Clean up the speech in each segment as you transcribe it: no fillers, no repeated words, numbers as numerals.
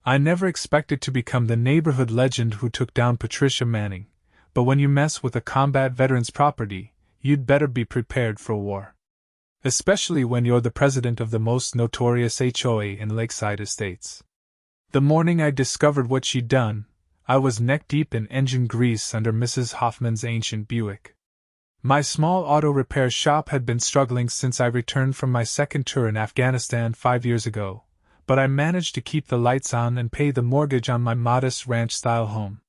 I never expected to become the neighborhood legend who took down Patricia Manning, but when you mess with a combat veteran's property, you'd better be prepared for war. Especially when you're the president of the most notorious HOA in Lakeside Estates. The morning I discovered what she'd done, I was neck-deep in engine grease under Mrs. Hoffman's ancient Buick. My small auto repair shop had been struggling since I returned from my second tour in Afghanistan 5 years ago, but I managed to keep the lights on and pay the mortgage on my modest ranch-style home.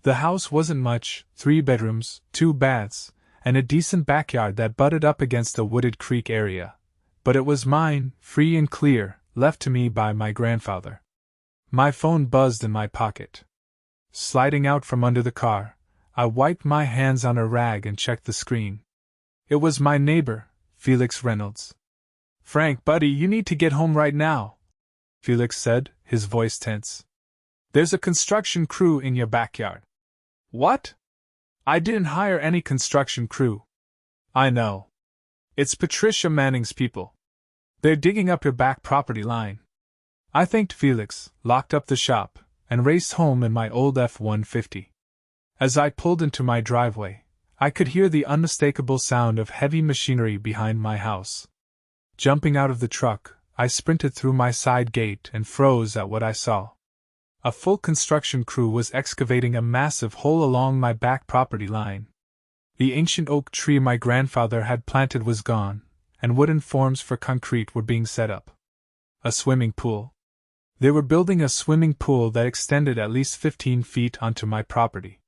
The house wasn't much, 3 bedrooms, 2 baths, and a decent backyard that butted up against a wooded creek area, but it was mine, free and clear, left to me by my grandfather. My phone buzzed in my pocket. Sliding out from under the car, I wiped my hands on a rag and checked the screen. It was my neighbor, Felix Reynolds. "Frank, buddy, you need to get home right now," Felix said, his voice tense. "There's a construction crew in your backyard." "What?" "I didn't hire any construction crew." "I know. It's Patricia Manning's people. They're digging up your back property line." I thanked Felix, locked up the shop, and raced home in my old F-150. As I pulled into my driveway, I could hear the unmistakable sound of heavy machinery behind my house. Jumping out of the truck, I sprinted through my side gate and froze at what I saw. A full construction crew was excavating a massive hole along my back property line. The ancient oak tree my grandfather had planted was gone, and wooden forms for concrete were being set up. A swimming pool. They were building a swimming pool that extended at least 15 feet onto my property.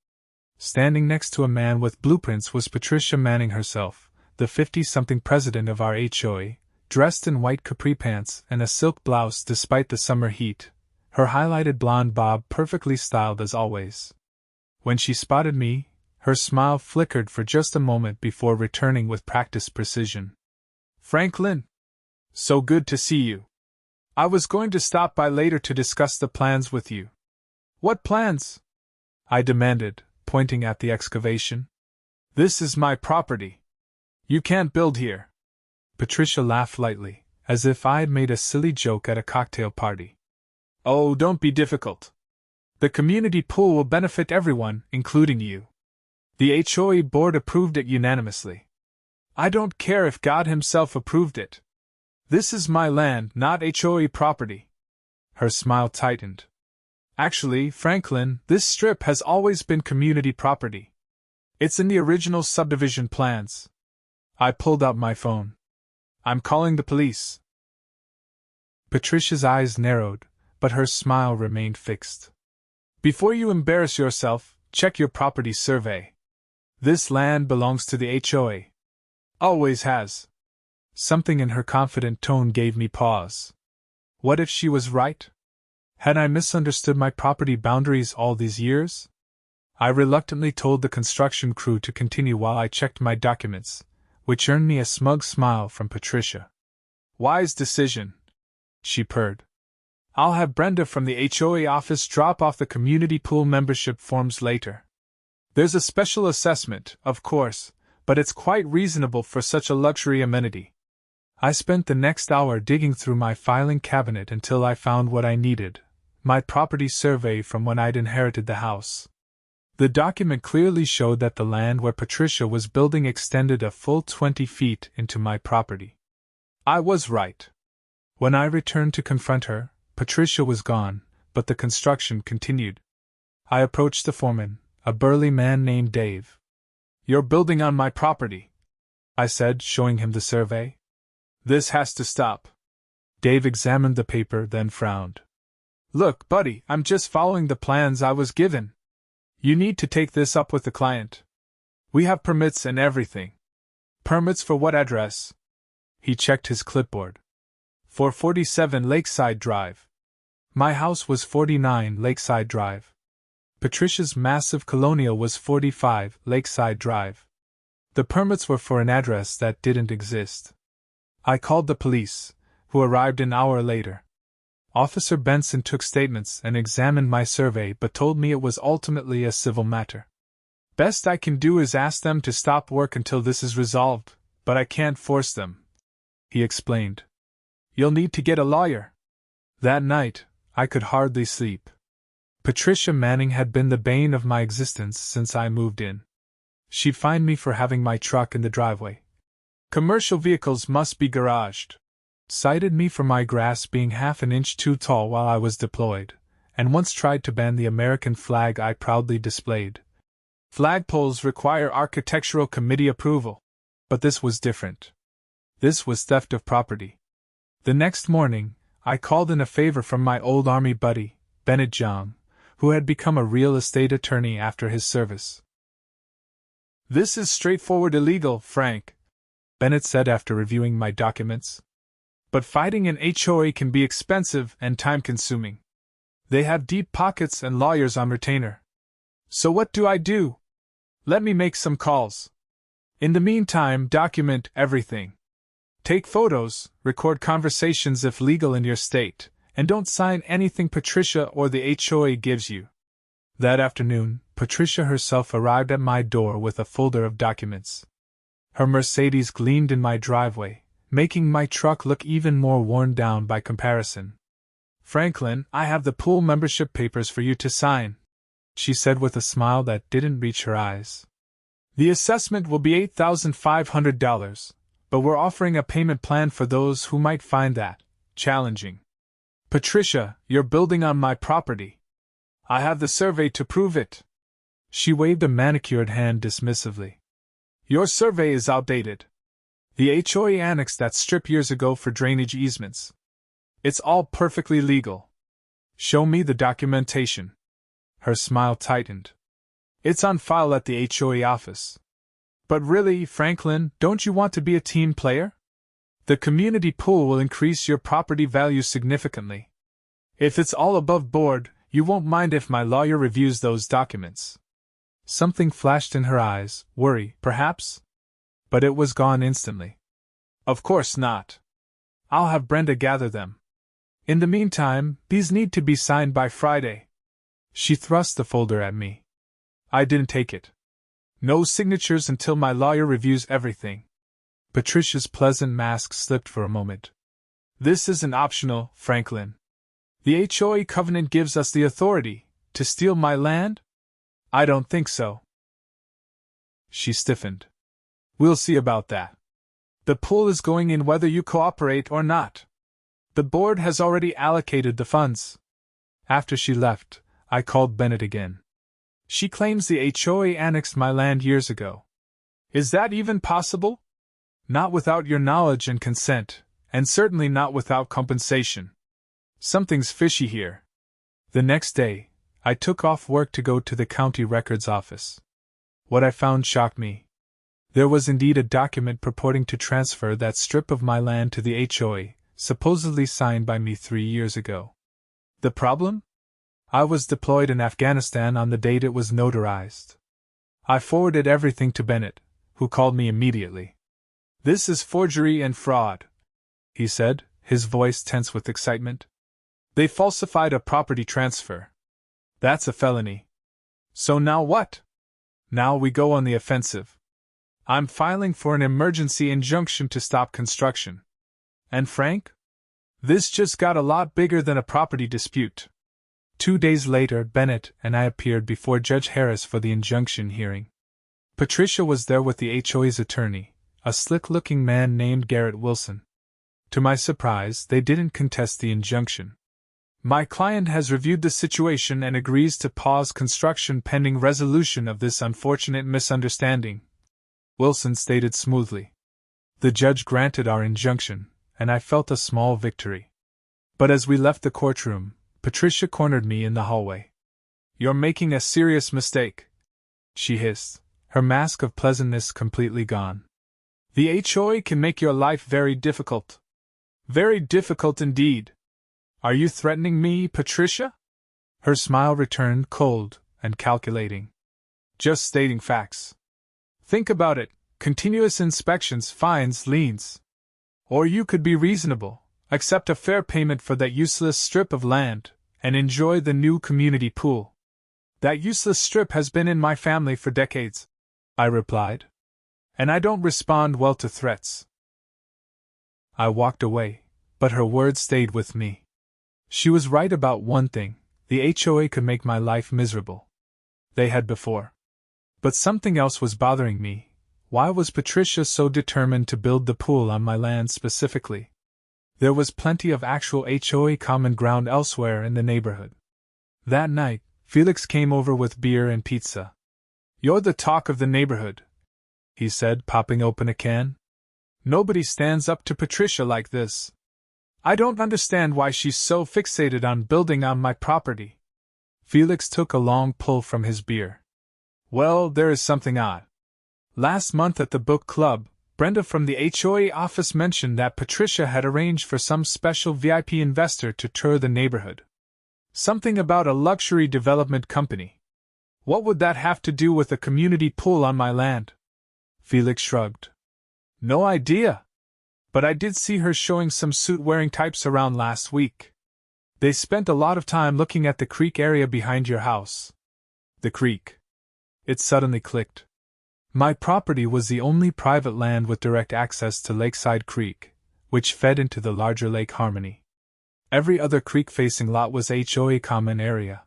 Standing next to a man with blueprints was Patricia Manning herself, the 50-something president of our HOA, dressed in white capri pants and a silk blouse despite the summer heat, her highlighted blonde bob perfectly styled as always. When she spotted me, her smile flickered for just a moment before returning with practiced precision. "Franklin! So good to see you. I was going to stop by later to discuss the plans with you." "What plans?" I demanded, pointing at the excavation. "This is my property. You can't build here." Patricia laughed lightly, as if I had made a silly joke at a cocktail party. "Oh, don't be difficult. The community pool will benefit everyone, including you. The HOA board approved it unanimously. I don't care if God himself approved it. This is my land, not HOA property." Her smile tightened. "Actually, Franklin, this strip has always been community property. It's in the original subdivision plans." I pulled out my phone. "I'm calling the police." Patricia's eyes narrowed, but her smile remained fixed. "Before you embarrass yourself, check your property survey. This land belongs to the HOA. Always has." Something in her confident tone gave me pause. What if she was right? Had I misunderstood my property boundaries all these years? I reluctantly told the construction crew to continue while I checked my documents, which earned me a smug smile from Patricia. "Wise decision," she purred. "I'll have Brenda from the HOA office drop off the community pool membership forms later. There's a special assessment, of course, but it's quite reasonable for such a luxury amenity." I spent the next hour digging through my filing cabinet until I found what I needed, my property survey from when I'd inherited the house. The document clearly showed that the land where Patricia was building extended a full 20 feet into my property. I was right. When I returned to confront her, Patricia was gone, but the construction continued. I approached the foreman, a burly man named Dave. "You're building on my property," I said, showing him the survey. "This has to stop." Dave examined the paper, then frowned. "Look, buddy, I'm just following the plans I was given. You need to take this up with the client. We have permits and everything." "Permits for what address?" He checked his clipboard. "For 47 Lakeside Drive." My house was 49 Lakeside Drive. Patricia's massive colonial was 45 Lakeside Drive. The permits were for an address that didn't exist. I called the police, who arrived an hour later. Officer Benson took statements and examined my survey but told me it was ultimately a civil matter. "Best I can do is ask them to stop work until this is resolved, but I can't force them," he explained. "You'll need to get a lawyer." That night, I could hardly sleep. Patricia Manning had been the bane of my existence since I moved in. She'd fined me for having my truck in the driveway. Commercial vehicles must be garaged. Cited me for my grass being half an inch too tall while I was deployed, and once tried to ban the American flag I proudly displayed. Flagpoles require architectural committee approval. But this was different. This was theft of property. The next morning, I called in a favor from my old army buddy, Bennett Jong, who had become a real estate attorney after his service. "This is straightforward illegal, Frank," Bennett said after reviewing my documents. "But fighting an HOA can be expensive and time-consuming. They have deep pockets and lawyers on retainer. So what do I do? Let me make some calls. In the meantime, document everything. Take photos, record conversations if legal in your state, and don't sign anything Patricia or the HOA gives you." That afternoon, Patricia herself arrived at my door with a folder of documents. Her Mercedes gleamed in my driveway, making my truck look even more worn down by comparison. "Franklin, I have the pool membership papers for you to sign," she said with a smile that didn't reach her eyes. "The assessment will be $8,500, but we're offering a payment plan for those who might find that challenging. Patricia, you're building on my property. I have the survey to prove it." She waved a manicured hand dismissively. "Your survey is outdated. The HOA annexed that strip years ago for drainage easements. It's all perfectly legal. Show me the documentation." Her smile tightened. "It's on file at the HOA office." "But really, Franklin, don't you want to be a team player? The community pool will increase your property value significantly. If it's all above board, you won't mind if my lawyer reviews those documents." Something flashed in her eyes, worry, perhaps? But it was gone instantly. "Of course not. I'll have Brenda gather them. In the meantime, these need to be signed by Friday." She thrust the folder at me. I didn't take it. "No signatures until my lawyer reviews everything." Patricia's pleasant mask slipped for a moment. "This isn't optional, Franklin. The HOA covenant gives us the authority to steal my land?" "I don't think so." She stiffened. "We'll see about that. The pool is going in whether you cooperate or not. The board has already allocated the funds." After she left, I called Bennett again. "She claims the HOA annexed my land years ago. Is that even possible?" "Not without your knowledge and consent, and certainly not without compensation. Something's fishy here." The next day, I took off work to go to the county records office. What I found shocked me. There was indeed a document purporting to transfer that strip of my land to the HOA, supposedly signed by me 3 years ago. The problem? I was deployed in Afghanistan on the date it was notarized. I forwarded everything to Bennett, who called me immediately. "This is forgery and fraud," he said, his voice tense with excitement. "They falsified a property transfer. That's a felony. So now what? Now we go on the offensive. I'm filing for an emergency injunction to stop construction. And Frank? This just got a lot bigger than a property dispute." 2 days later, Bennett and I appeared before Judge Harris for the injunction hearing. Patricia was there with the HOA's attorney, a slick-looking man named Garrett Wilson. To my surprise, they didn't contest the injunction. "My client has reviewed the situation and agrees to pause construction pending resolution of this unfortunate misunderstanding," Wilson stated smoothly. The judge granted our injunction, and I felt a small victory. But as we left the courtroom, Patricia cornered me in the hallway. "You're making a serious mistake," she hissed, her mask of pleasantness completely gone. "The HOA can make your life very difficult. Very difficult indeed. Are you threatening me, Patricia?" Her smile returned cold and calculating. "Just stating facts. Think about it, continuous inspections, fines, liens. Or you could be reasonable, accept a fair payment for that useless strip of land, and enjoy the new community pool." "That useless strip has been in my family for decades," I replied. "And I don't respond well to threats." I walked away, but her words stayed with me. She was right about one thing: the HOA could make my life miserable. They had before. But something else was bothering me. Why was Patricia so determined to build the pool on my land specifically? There was plenty of actual HOA common ground elsewhere in the neighborhood. That night, Felix came over with beer and pizza. "You're the talk of the neighborhood," he said, popping open a can. "Nobody stands up to Patricia like this. I don't understand why she's so fixated on building on my property." Felix took a long pull from his beer. "Well, there is something odd. Last month at the book club, Brenda from the HOA office mentioned that Patricia had arranged for some special VIP investor to tour the neighborhood. Something about a luxury development company. What would that have to do with a community pool on my land?" Felix shrugged. "No idea. But I did see her showing some suit-wearing types around last week. They spent a lot of time looking at the creek area behind your house." The creek. It suddenly clicked. My property was the only private land with direct access to Lakeside Creek, which fed into the larger Lake Harmony. Every other creek-facing lot was HOA common area.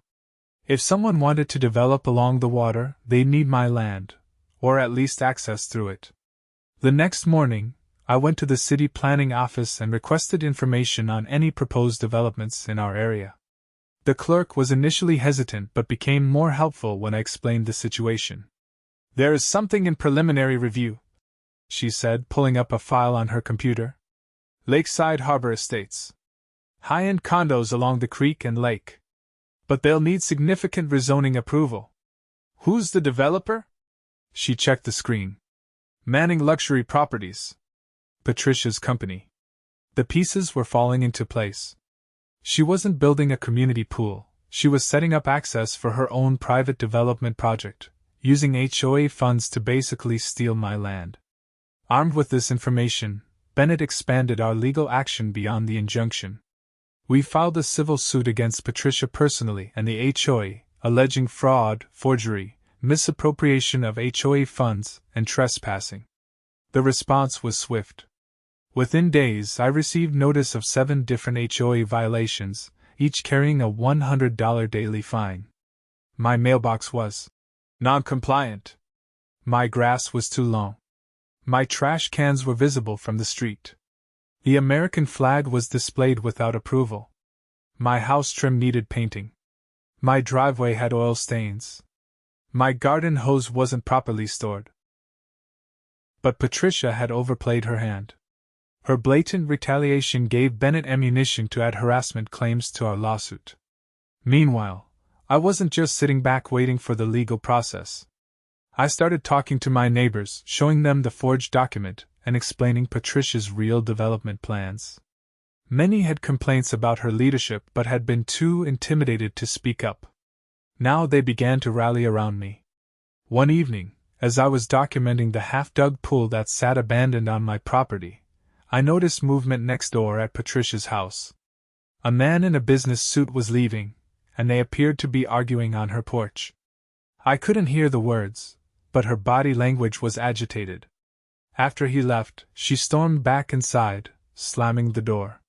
If someone wanted to develop along the water, they'd need my land, or at least access through it. The next morning, I went to the city planning office and requested information on any proposed developments in our area. The clerk was initially hesitant but became more helpful when I explained the situation. "There is something in preliminary review," she said, pulling up a file on her computer. "Lakeside Harbor Estates. High-end condos along the creek and lake. But they'll need significant rezoning approval." "Who's the developer?" She checked the screen. "Manning Luxury Properties. Patricia's company." The pieces were falling into place. She wasn't building a community pool, she was setting up access for her own private development project, using HOA funds to basically steal my land. Armed with this information, Bennett expanded our legal action beyond the injunction. We filed a civil suit against Patricia personally and the HOA, alleging fraud, forgery, misappropriation of HOA funds, and trespassing. The response was swift. Within days, I received notice of 7 different HOA violations, each carrying a $100 daily fine. My mailbox was non-compliant. My grass was too long. My trash cans were visible from the street. The American flag was displayed without approval. My house trim needed painting. My driveway had oil stains. My garden hose wasn't properly stored. But Patricia had overplayed her hand. Her blatant retaliation gave Bennett ammunition to add harassment claims to our lawsuit. Meanwhile, I wasn't just sitting back waiting for the legal process. I started talking to my neighbors, showing them the forged document, and explaining Patricia's real development plans. Many had complaints about her leadership but had been too intimidated to speak up. Now they began to rally around me. One evening, as I was documenting the half-dug pool that sat abandoned on my property, I noticed movement next door at Patricia's house. A man in a business suit was leaving, and they appeared to be arguing on her porch. I couldn't hear the words, but her body language was agitated. After he left, she stormed back inside, slamming the door.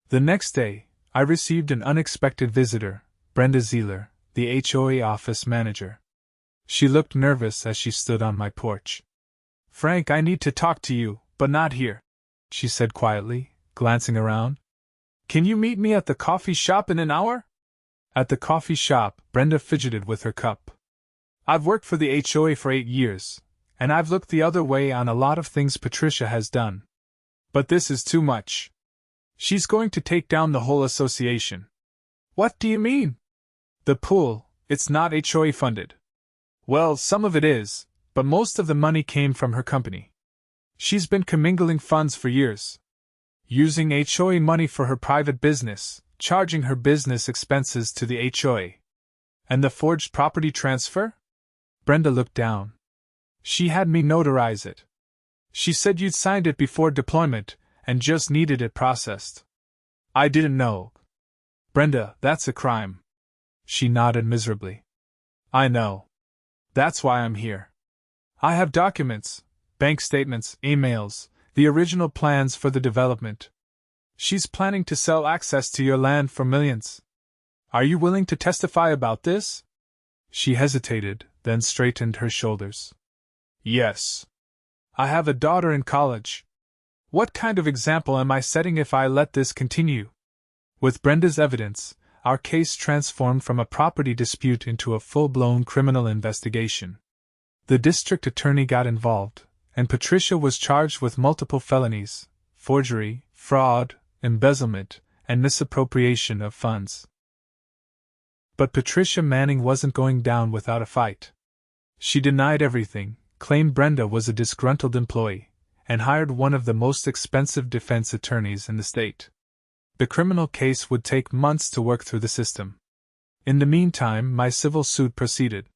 The next day, I received an unexpected visitor, Brenda Zeeler, the HOA office manager. She looked nervous as she stood on my porch. "Frank, I need to talk to you, but not here," she said quietly, glancing around. "Can you meet me at the coffee shop in an hour?" At the coffee shop, Brenda fidgeted with her cup. "I've worked for the HOA for 8 years, and I've looked the other way on a lot of things Patricia has done. But this is too much. She's going to take down the whole association." "What do you mean?" "The pool, it's not HOA funded." "Well, some of it is, but most of the money came from her company. She's been commingling funds for years. Using HOA money for her private business, charging her business expenses to the HOA. And the forged property transfer?" Brenda looked down. "She had me notarize it. She said you'd signed it before deployment, and just needed it processed." "I didn't know." "Brenda, that's a crime." She nodded miserably. "I know. That's why I'm here. I have documents, bank statements, emails, the original plans for the development. She's planning to sell access to your land for millions. Are you willing to testify about this? She hesitated, then straightened her shoulders. Yes. I have a daughter in college. What kind of example am I setting if I let this continue? With Brenda's evidence, our case transformed from a property dispute into a full-blown criminal investigation. The district attorney got involved, and Patricia was charged with multiple felonies: forgery, fraud, embezzlement, and misappropriation of funds. But Patricia Manning wasn't going down without a fight. She denied everything, claimed Brenda was a disgruntled employee, and hired one of the most expensive defense attorneys in the state. The criminal case would take months to work through the system. In the meantime, my civil suit proceeded.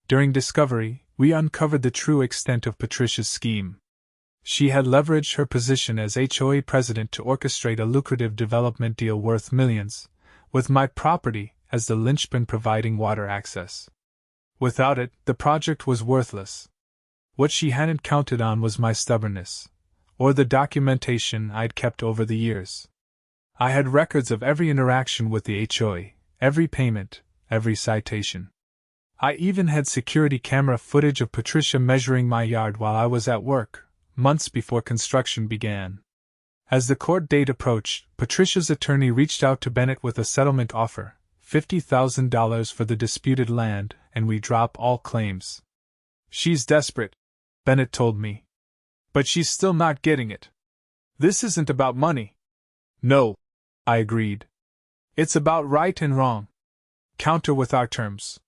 During discovery, we uncovered the true extent of Patricia's scheme. She had leveraged her position as HOA president to orchestrate a lucrative development deal worth millions, with my property as the linchpin providing water access. Without it, the project was worthless. What she hadn't counted on was my stubbornness, or the documentation I'd kept over the years. I had records of every interaction with the HOA, every payment, every citation. I even had security camera footage of Patricia measuring my yard while I was at work, months before construction began. As the court date approached, Patricia's attorney reached out to Bennett with a settlement offer, $50,000 for the disputed land, and we drop all claims. She's desperate, Bennett told me. But she's still not getting it. This isn't about money. No, I agreed. It's about right and wrong. Counter with our terms.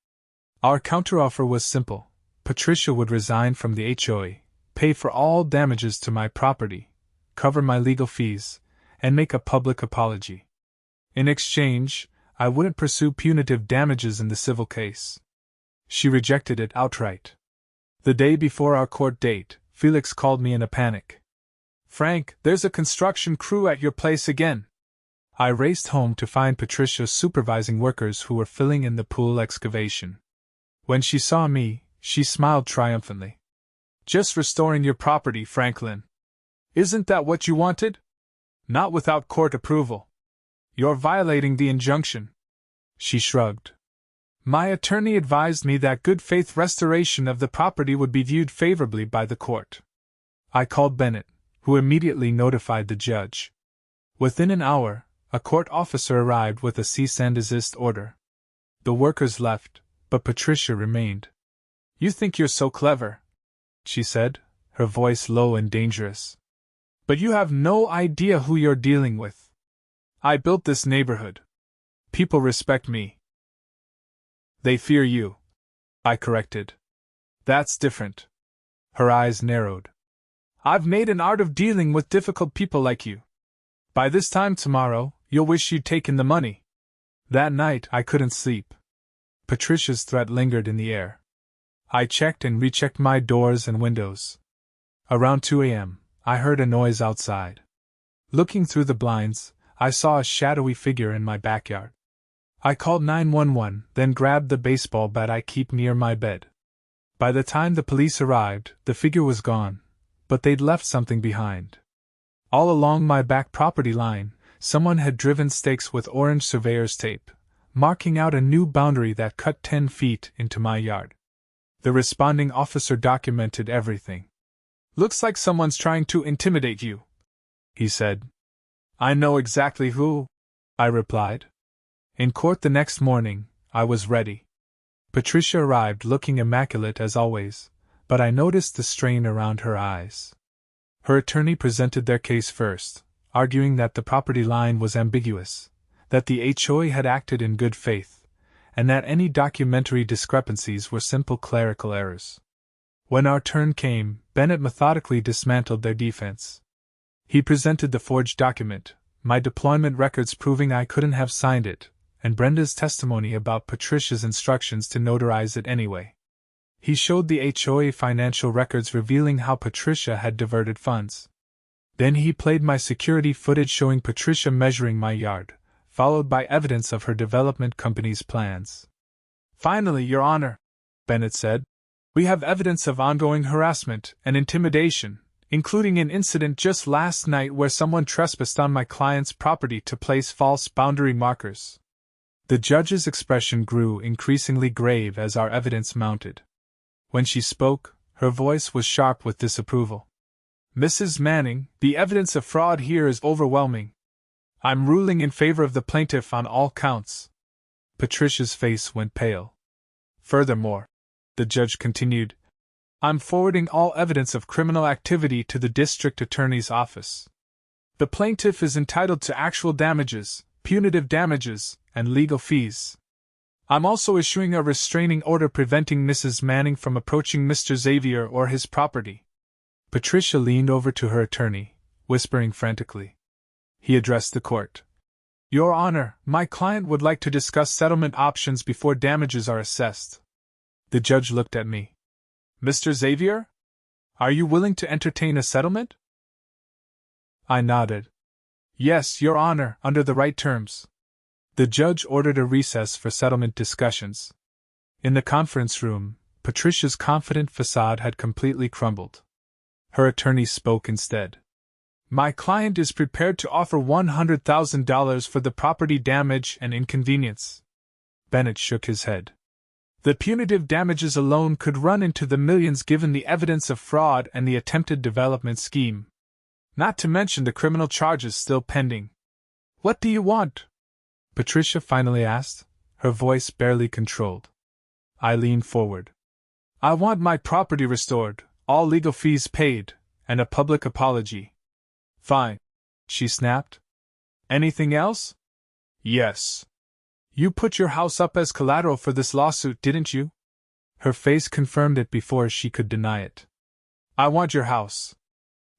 Our counteroffer was simple. Patricia would resign from the HOA, pay for all damages to my property, cover my legal fees, and make a public apology. In exchange, I wouldn't pursue punitive damages in the civil case. She rejected it outright. The day before our court date, Felix called me in a panic. "Frank, there's a construction crew at your place again." I raced home to find Patricia supervising workers who were filling in the pool excavation. When she saw me, she smiled triumphantly. "Just restoring your property, Franklin. Isn't that what you wanted? Not without court approval. You're violating the injunction." She shrugged. "My attorney advised me that good faith restoration of the property would be viewed favorably by the court." I called Bennett, who immediately notified the judge. Within an hour, a court officer arrived with a cease and desist order. The workers left, but Patricia remained. "You think you're so clever," she said, her voice low and dangerous. "But you have no idea who you're dealing with. I built this neighborhood. People respect me." "They fear you," I corrected. "That's different." Her eyes narrowed. "I've made an art of dealing with difficult people like you. By this time tomorrow, you'll wish you'd taken the money." That night I couldn't sleep. Patricia's threat lingered in the air. I checked and rechecked my doors and windows. Around 2 a.m., I heard a noise outside. Looking through the blinds, I saw a shadowy figure in my backyard. I called 911, then grabbed the baseball bat I keep near my bed. By the time the police arrived, the figure was gone, but they'd left something behind. All along my back property line, someone had driven stakes with orange surveyor's tape, marking out a new boundary that cut 10 feet into my yard. The responding officer documented everything. "Looks like someone's trying to intimidate you," he said. "I know exactly who," I replied. In court the next morning, I was ready. Patricia arrived looking immaculate as always, but I noticed the strain around her eyes. Her attorney presented their case first, arguing that the property line was ambiguous, that the HOA had acted in good faith, and that any documentary discrepancies were simple clerical errors. When our turn came, Bennett methodically dismantled their defense. He presented the forged document, my deployment records proving I couldn't have signed it, and Brenda's testimony about Patricia's instructions to notarize it anyway. He showed the HOA financial records revealing how Patricia had diverted funds. Then he played my security footage showing Patricia measuring my yard, followed by evidence of her development company's plans. "Finally, Your Honor," Bennett said, "we have evidence of ongoing harassment and intimidation, including an incident just last night where someone trespassed on my client's property to place false boundary markers. The judge's expression grew increasingly grave as our evidence mounted. When she spoke, her voice was sharp with disapproval. Mrs. Manning, the evidence of fraud here is overwhelming. I'm ruling in favor of the plaintiff on all counts. Patricia's face went pale. Furthermore, the judge continued, I'm forwarding all evidence of criminal activity to the district attorney's office. The plaintiff is entitled to actual damages, punitive damages, and legal fees. I'm also issuing a restraining order preventing Mrs. Manning from approaching Mr. Xavier or his property. Patricia leaned over to her attorney, whispering frantically. He addressed the court. Your Honor, my client would like to discuss settlement options before damages are assessed. The judge looked at me. Mr. Xavier? Are you willing to entertain a settlement? I nodded. Yes, Your Honor, under the right terms. The judge ordered a recess for settlement discussions. In the conference room, Patricia's confident facade had completely crumbled. Her attorney spoke instead. My client is prepared to offer $100,000 for the property damage and inconvenience. Bennett shook his head. The punitive damages alone could run into the millions given the evidence of fraud and the attempted development scheme. Not to mention the criminal charges still pending. What do you want? Patricia finally asked, her voice barely controlled. I leaned forward. I want my property restored, all legal fees paid, and a public apology. Fine, she snapped. Anything else? Yes. You put your house up as collateral for this lawsuit, didn't you? Her face confirmed it before she could deny it. I want your house.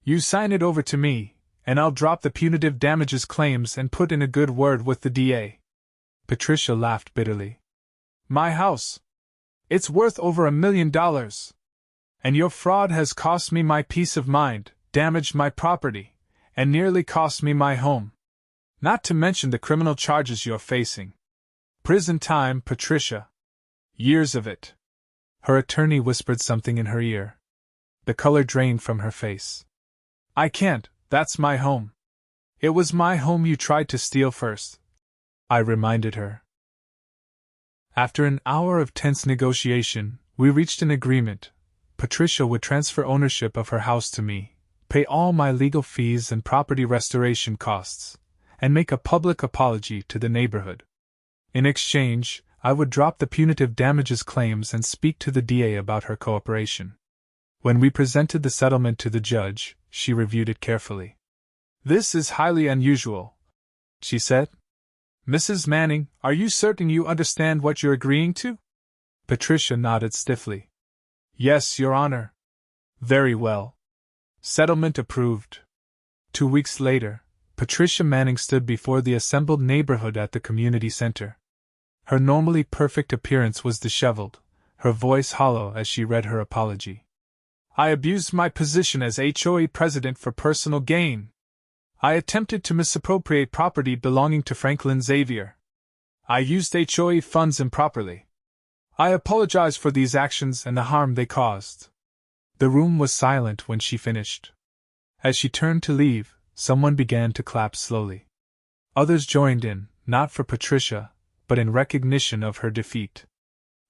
You sign it over to me, and I'll drop the punitive damages claims and put in a good word with the DA. Patricia laughed bitterly. My house? It's worth over $1 million. And your fraud has cost me my peace of mind, damaged my property, and nearly cost me my home. Not to mention the criminal charges you're facing. Prison time, Patricia. Years of it. Her attorney whispered something in her ear. The color drained from her face. I can't, that's my home. It was my home you tried to steal first, I reminded her. After an hour of tense negotiation, we reached an agreement. Patricia would transfer ownership of her house to me, pay all my legal fees and property restoration costs, and make a public apology to the neighborhood. In exchange, I would drop the punitive damages claims and speak to the DA about her cooperation. When we presented the settlement to the judge, she reviewed it carefully. This is highly unusual, she said. Mrs. Manning, are you certain you understand what you're agreeing to? Patricia nodded stiffly. Yes, Your Honor. Very well. Settlement approved. 2 weeks later, Patricia Manning stood before the assembled neighborhood at the community center. Her normally perfect appearance was disheveled, her voice hollow as she read her apology. I abused my position as HOA president for personal gain. I attempted to misappropriate property belonging to Frank Xavier. I used HOA funds improperly. I apologize for these actions and the harm they caused. The room was silent when she finished. As she turned to leave, someone began to clap slowly. Others joined in, not for Patricia, but in recognition of her defeat.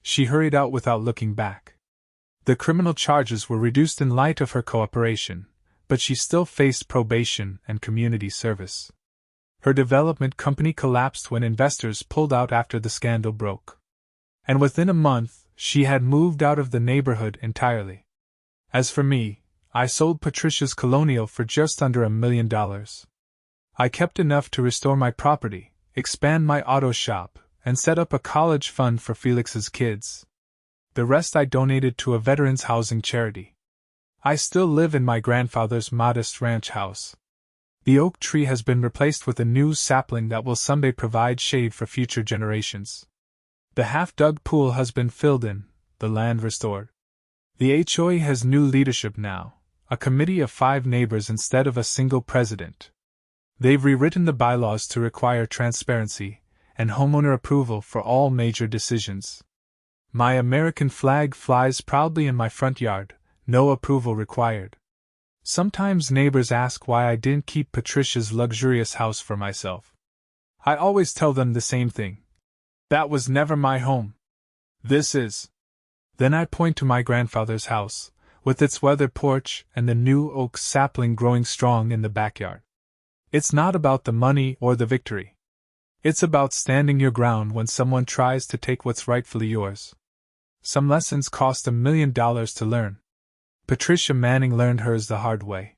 She hurried out without looking back. The criminal charges were reduced in light of her cooperation, but she still faced probation and community service. Her development company collapsed when investors pulled out after the scandal broke. And within a month, she had moved out of the neighborhood entirely. As for me, I sold Patricia's colonial for just under $1 million. I kept enough to restore my property, expand my auto shop, and set up a college fund for Felix's kids. The rest I donated to a veterans housing charity. I still live in my grandfather's modest ranch house. The oak tree has been replaced with a new sapling that will someday provide shade for future generations. The half-dug pool has been filled in, the land restored. The HOA has new leadership now, a committee of 5 neighbors instead of a single president. They've rewritten the bylaws to require transparency and homeowner approval for all major decisions. My American flag flies proudly in my front yard, no approval required. Sometimes neighbors ask why I didn't keep Patricia's luxurious house for myself. I always tell them the same thing. That was never my home. This is. Then I point to my grandfather's house, with its weathered porch and the new oak sapling growing strong in the backyard. It's not about the money or the victory. It's about standing your ground when someone tries to take what's rightfully yours. Some lessons cost $1 million to learn. Patricia Manning learned hers the hard way.